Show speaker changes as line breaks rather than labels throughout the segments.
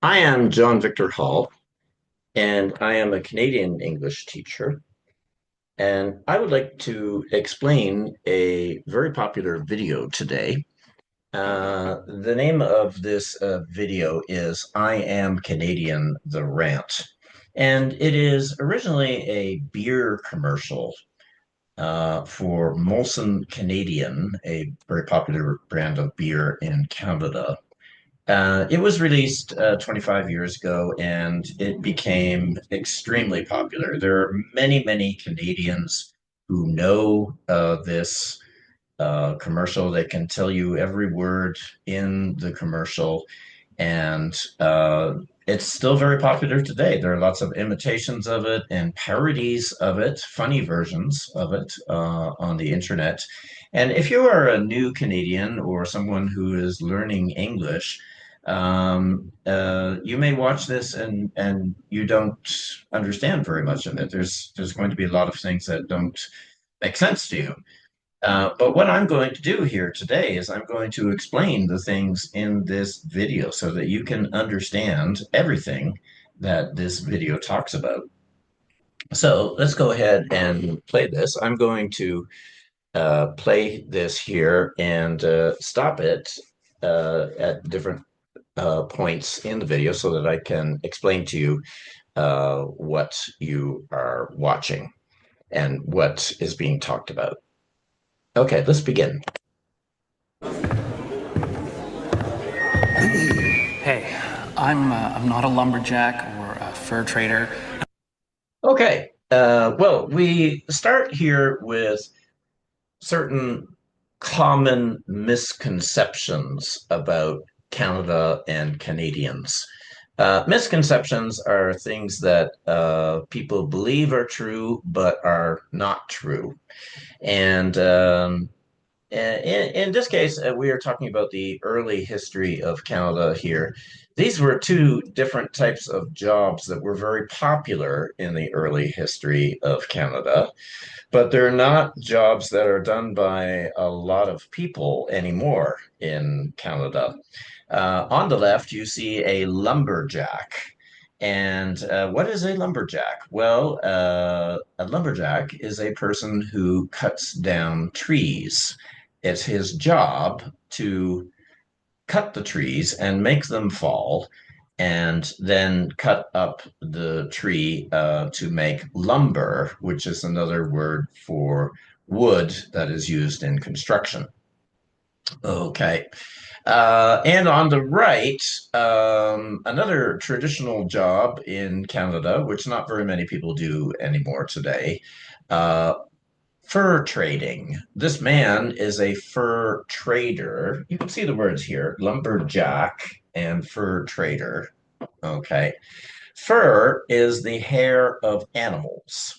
I am John Victor Hall, and I am a Canadian English teacher. And I would like to explain a very popular video today. The name of this video is I Am Canadian, the Rant. And it is originally a beer commercial for Molson Canadian, a very popular brand of beer in Canada. It was released 25 years ago and it became extremely popular. There are many, many Canadians who know this commercial. They can tell you every word in the commercial, and it's still very popular today. There are lots of imitations of it and parodies of it, funny versions of it on the internet. And if you are a new Canadian or someone who is learning English, you may watch this and you don't understand very much of it. There's going to be a lot of things that don't make sense to you. But what I'm going to do here today is I'm going to explain the things in this video so that you can understand everything that this video talks about. So let's go ahead and play this. I'm going to play this here and stop it at different points in the video so that I can explain to you what you are watching and what is being talked about. Okay, let's begin.
Hey, I'm not a lumberjack or a fur trader.
Okay, well, we start here with certain common misconceptions about Canada and Canadians. Misconceptions are things that people believe are true but are not true. And in this case, we are talking about the early history of Canada here. These were two different types of jobs that were very popular in the early history of Canada, but they're not jobs that are done by a lot of people anymore in Canada. On the left, you see a lumberjack. And what is a lumberjack? Well, a lumberjack is a person who cuts down trees. It's his job to cut the trees and make them fall, and then cut up the tree to make lumber, which is another word for wood that is used in construction. Okay. And on the right, another traditional job in Canada, which not very many people do anymore today, uh, fur trading. This man is a fur trader. You can see the words here, lumberjack and fur trader. Okay. Fur is the hair of animals,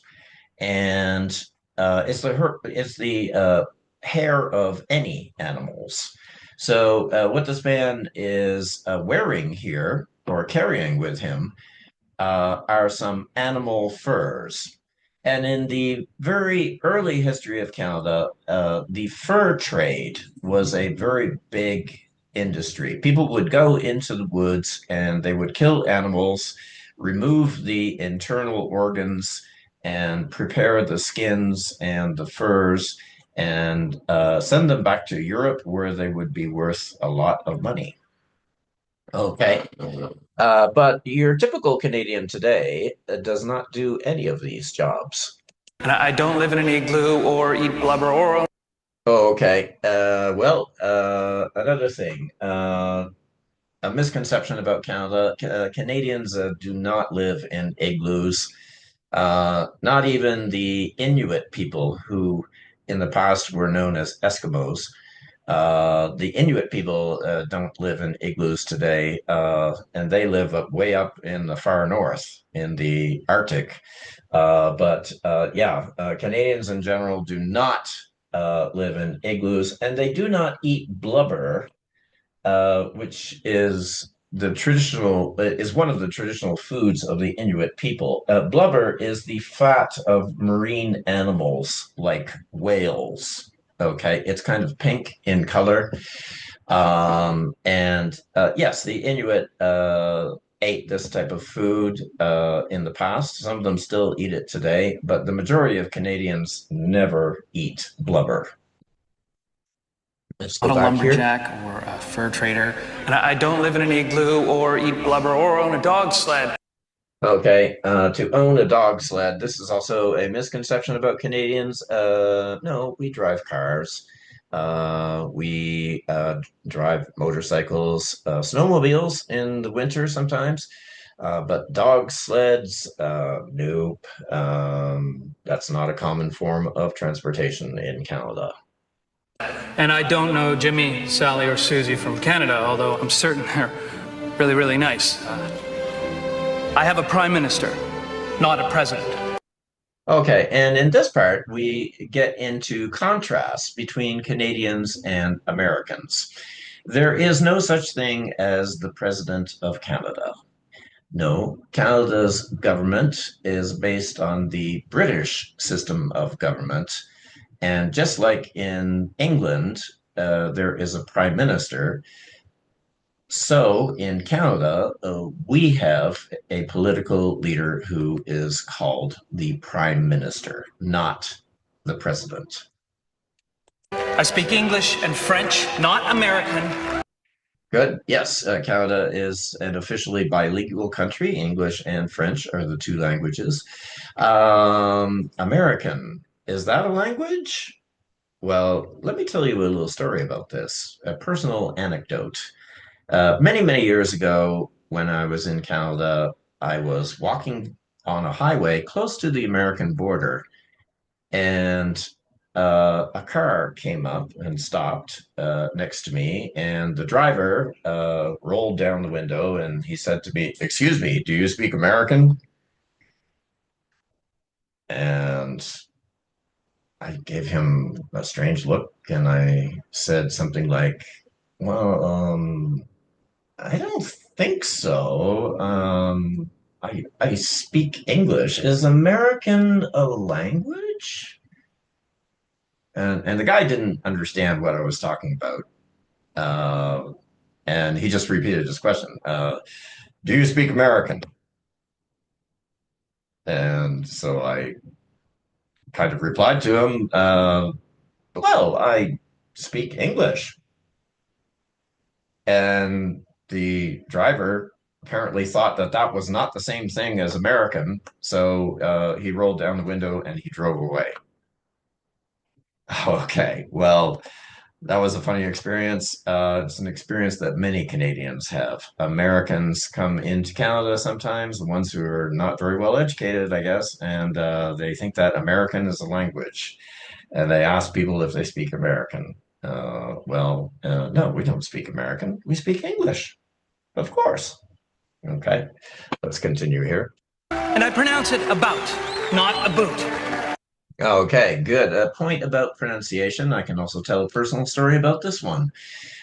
and it's the hair of any animals. So what this man is wearing here or carrying with him are some animal furs. And in the very early history of Canada, the fur trade was a very big industry. People would go into the woods and they would kill animals, remove the internal organs, and prepare the skins and the furs and send them back to Europe where they would be worth a lot of money. Okay. But your typical Canadian today does not do any of these jobs.
And I don't live in an igloo or eat blubber or.
Okay. Another thing, a misconception about Canada. Canadians do not live in igloos. Not even the Inuit people, who in the past were known as Eskimos. The Inuit people don't live in igloos today, and they live way up in the far north in the Arctic. But Canadians in general do not live in igloos, and they do not eat blubber, which is one of the traditional foods of the Inuit people. Blubber is the fat of marine animals like whales. Okay, it's kind of pink in color. And yes, the Inuit ate this type of food in the past. Some of them still eat it today, but the majority of Canadians never eat blubber. Let's go
Not a
back here.
lumberjack or a fur trader.
And I don't live in an igloo or eat blubber or own a dog sled.
Okay, to own a dog sled. This is also a misconception about Canadians. No, we drive cars. We drive motorcycles, snowmobiles in the winter sometimes. But dog sleds, nope. That's not a common form of transportation in Canada.
And I don't know Jimmy, Sally, or Susie from Canada, although I'm certain they're really, really nice. I have a prime minister, not a president.
Okay, and in this part, we get into contrast between Canadians and Americans. There is no such thing as the President of Canada. No, Canada's government is based on the British system of government. And just like in England, there is a prime minister. So in Canada, we have a political leader who is called the prime minister, not the president.
I speak English and French, not American.
Good. Yes, Canada is an officially bilingual country. English and French are the two languages. American, is that a language? Well, let me tell you a little story about this, a personal anecdote. Many, many years ago, when I was in Canada, I was walking on a highway close to the American border, and a car came up and stopped next to me, and the driver rolled down the window and he said to me, "Excuse me, do you speak American?" And I gave him a strange look and I said something like, "Well, I don't think so. I speak English. Is American a language?" And the guy didn't understand what I was talking about. Uh, and he just repeated his question. Do you speak American? And so I kind of replied to him, well, I speak English. And the driver apparently thought that that was not the same thing as American. So he rolled down the window and he drove away. Okay, well, that was a funny experience. It's an experience that many Canadians have. Americans come into Canada sometimes, the ones who are not very well educated, I guess, and they think that American is a language. And they ask people if they speak American. No, we don't speak American. We speak English, of course. Okay, let's continue here.
And I pronounce it about, not a boot.
Okay, good. A point about pronunciation. I can also tell a personal story about this one.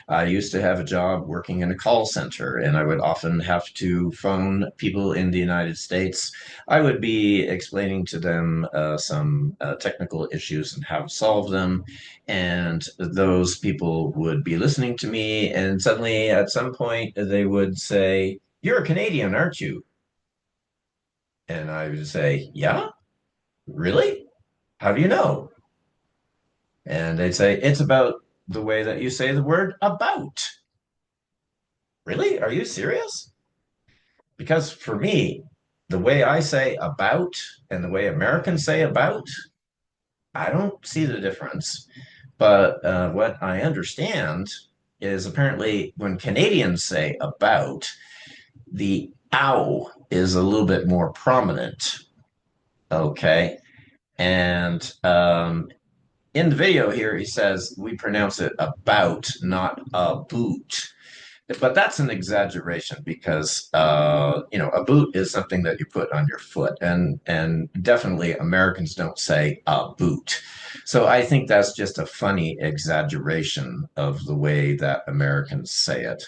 I used to have a job working in a call center, and I would often have to phone people in the United States. I would be explaining to them some technical issues and how to solve them, and those people would be listening to me, and suddenly at some point they would say, "You're a Canadian, aren't you?" And I would say, "Yeah, really? How do you know?" And they'd say, "It's about the way that you say the word about." Really? Are you serious? Because for me, the way I say about and the way Americans say about, I don't see the difference. But what I understand is apparently when Canadians say about, the ow is a little bit more prominent. Okay. And in the video here, he says we pronounce it about, not a boot. But that's an exaggeration because a boot is something that you put on your foot, and definitely Americans don't say a boot. So I think that's just a funny exaggeration of the way that Americans say it.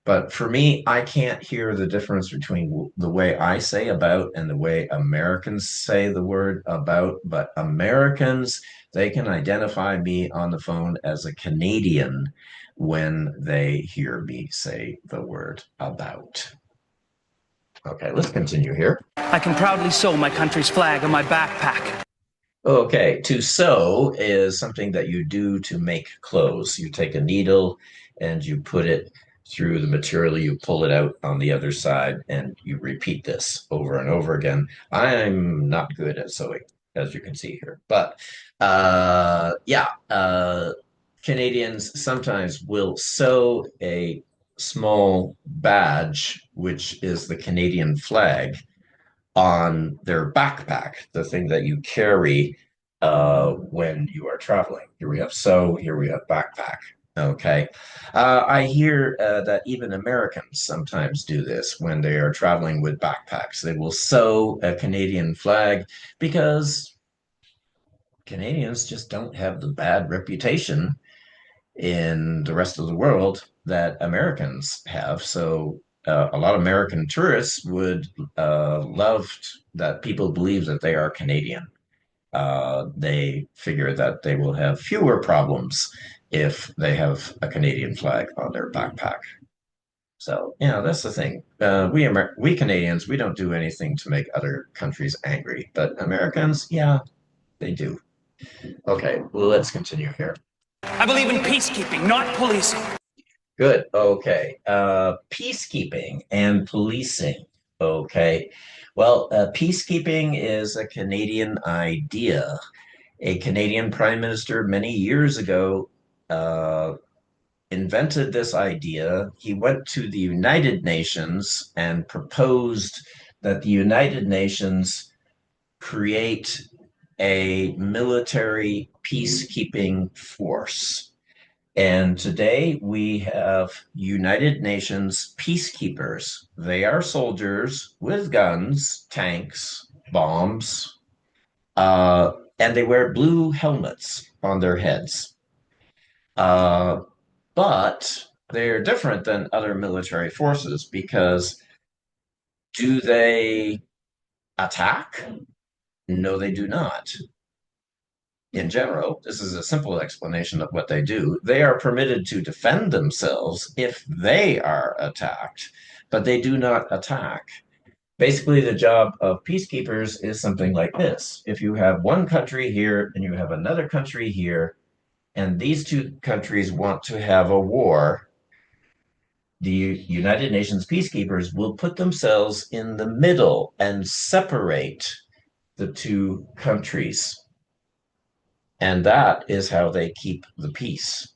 But for me, I can't hear the difference between the way I say about and the way Americans say the word about. But Americans, they can identify me on the phone as a Canadian when they hear me say the word about. Okay, let's continue here.
I can proudly sew my country's flag on my backpack.
Okay, to sew is something that you do to make clothes. You take a needle and you put it through the material, you pull it out on the other side, and you repeat this over and over again. I'm not good at sewing, as you can see here, but yeah, Canadians sometimes will sew a small badge, which is the Canadian flag, on their backpack, the thing that you carry when you are traveling. Here we have sew, here we have backpack. Okay. I hear that even Americans sometimes do this when they are traveling with backpacks. They will sew a Canadian flag because Canadians just don't have the bad reputation in the rest of the world that Americans have. So a lot of American tourists would love that people believe that they are Canadian. They figure that they will have fewer problems if they have a Canadian flag on their backpack. So, that's the thing. We Canadians, we don't do anything to make other countries angry, but Americans, yeah, they do. Okay, well, let's continue here.
I believe in peacekeeping, not policing.
Good. Okay. Peacekeeping and policing. Okay. Well, peacekeeping is a Canadian idea. A Canadian prime minister many years ago invented this idea. He went to the United Nations and proposed that the United Nations create a military peacekeeping force. And today we have United Nations peacekeepers. They are soldiers with guns, tanks, bombs, and they wear blue helmets on their heads. But they're different than other military forces because do they attack? No, they do not. In general, this is a simple explanation of what they do. They are permitted to defend themselves if they are attacked, but they do not attack. Basically, the job of peacekeepers is something like this. If you have one country here and you have another country here, and these two countries want to have a war, the United Nations peacekeepers will put themselves in the middle and separate the two countries. And that is how they keep the peace.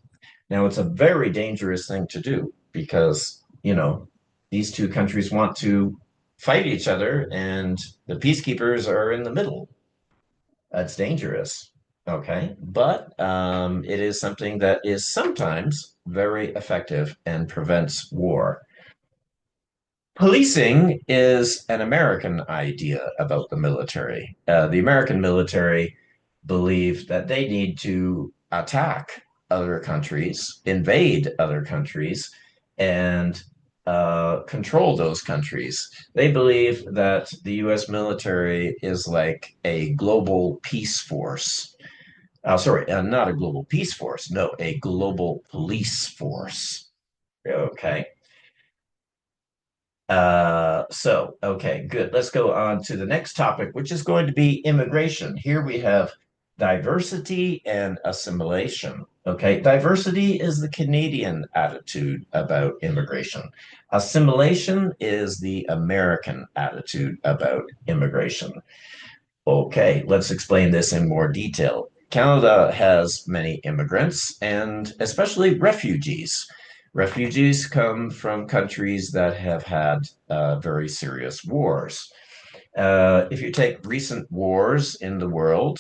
Now, it's a very dangerous thing to do because, these two countries want to fight each other and the peacekeepers are in the middle. That's dangerous. Okay. But it is something that is sometimes very effective and prevents war. Policing is an American idea about the military. The American military believe that they need to attack other countries, invade other countries, and control those countries. They believe that the US military is like a global peace force. Sorry, not a global peace force. No, a global police force. Okay. Okay, good. Let's go on to the next topic, which is going to be immigration. Here we have diversity and assimilation. Okay, diversity is the Canadian attitude about immigration. Assimilation is the American attitude about immigration. Okay, let's explain this in more detail. Canada has many immigrants and especially refugees. Refugees come from countries that have had very serious wars. If you take recent wars in the world,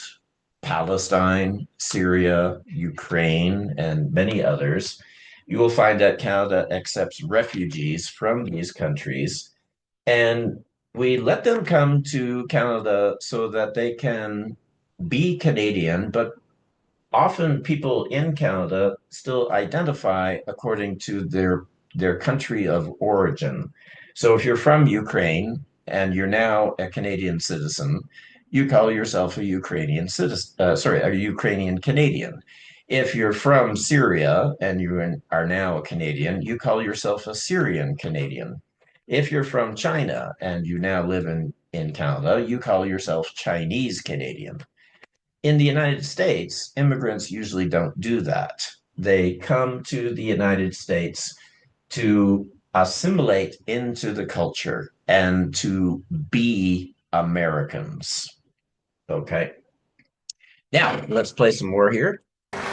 Palestine, Syria, Ukraine, and many others, you will find that Canada accepts refugees from these countries, and we let them come to Canada so that they can be Canadian, but often people in Canada still identify according to their country of origin. So if you're from Ukraine and you're now a Canadian citizen, you call yourself a Ukrainian citizen, a Ukrainian Canadian. If you're from Syria and you are now a Canadian, you call yourself a Syrian Canadian. If you're from China and you now live in Canada, you call yourself Chinese Canadian. In the United States, immigrants usually don't do that. They come to the United States to assimilate into the culture and to be Americans. Okay. Now, let's play some more here.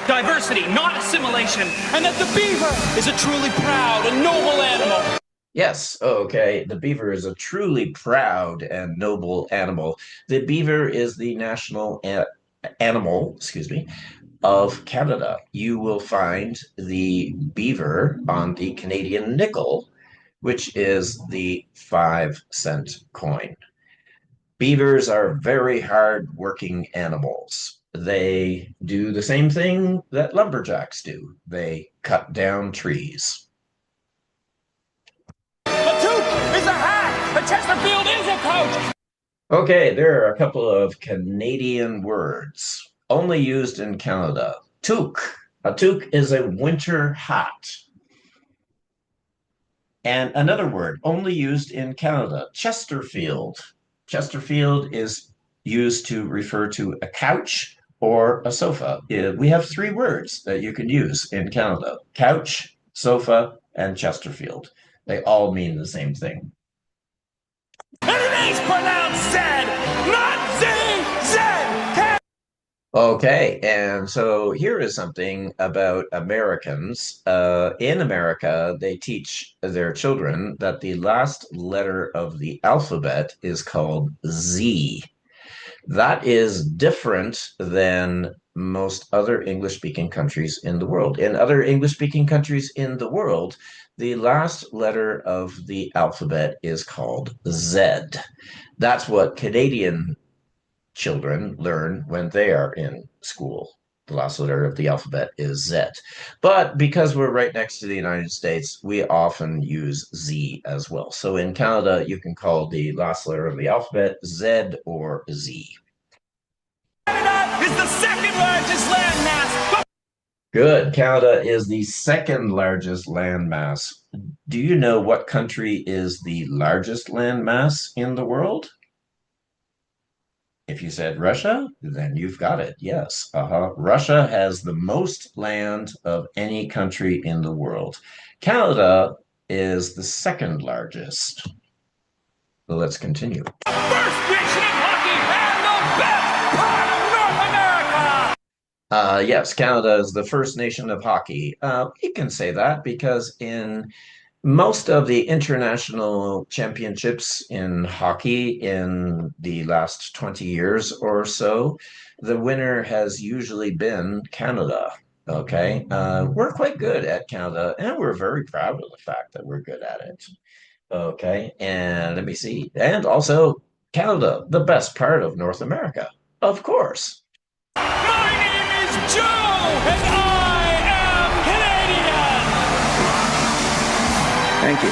Diversity, not assimilation, and that the beaver is a truly proud and noble animal.
Yes, okay. The beaver is a truly proud and noble animal. The beaver is the national animal, excuse me, of Canada. You will find the beaver on the Canadian nickel, which is the 5-cent coin. Beavers are very hard-working animals. They do the same thing that lumberjacks do. They cut down trees.
A toque is a hat. A Chesterfield is a coach.
Okay, there are a couple of Canadian words only used in Canada. Toque. A toque is a winter hat. And another word only used in Canada, Chesterfield. Chesterfield is used to refer to a couch or a sofa. We have 3 words that you can use in Canada: couch, sofa, and Chesterfield. They all mean the same thing.
And it is pronounced Z, not Z, Z.
Okay, and so here is something about Americans. In America, they teach their children that the last letter of the alphabet is called Z. That is different than most other English-speaking countries in the world. In other English-speaking countries in the world, the last letter of the alphabet is called Z. That's what Canadian children learn when they are in school. The last letter of the alphabet is Z. But because we're right next to the United States, we often use Z as well. So in Canada, you can call the last letter of the alphabet Z or Z.
Canada is the second largest landmass.
Good. Canada is the second largest landmass. Do you know what country is the largest landmass in the world? If you said Russia, then you've got it. Yes. Russia has the most land of any country in the world. Canada is the second largest. So let's continue.
First nation in hockey and the best part of North America.
Yes, Canada is the first nation of hockey. You can say that because in most of the international championships in hockey in the last 20 years or so, the winner has usually been Canada. Okay. We're quite good at Canada, and we're very proud of the fact that we're good at it. Okay. And let me see. And also, Canada, the best part of North America. Of course.
My name is Joe, and I am Canadian.
Thank you.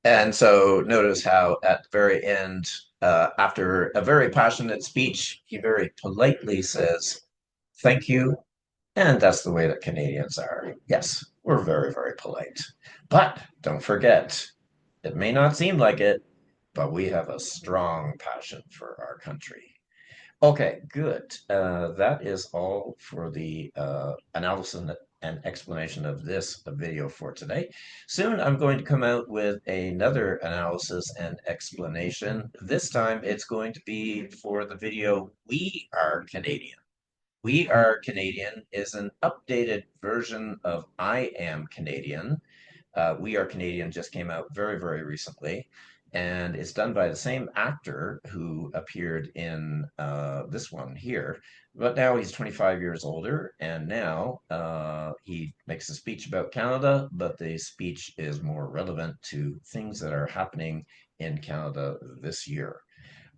And so notice how at the very end, after a very passionate speech, he very politely says, "Thank you." And that's the way that Canadians are. Yes, we're very, very polite. But don't forget, it may not seem like it, but we have a strong passion for our country. Okay, good. That is all for the analysis and explanation of this video for today. Soon I'm going to come out with another analysis and explanation. This time it's going to be for the video We Are Canadian. We Are Canadian is an updated version of I Am Canadian. We Are Canadian just came out very, very recently, and it's done by the same actor who appeared in this one here. But now he's 25 years older, and now he makes a speech about Canada, but the speech is more relevant to things that are happening in Canada this year.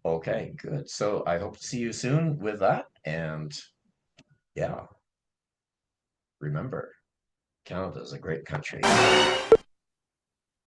Okay, good. So I hope to see you soon with that, and yeah, remember, Canada is a great country.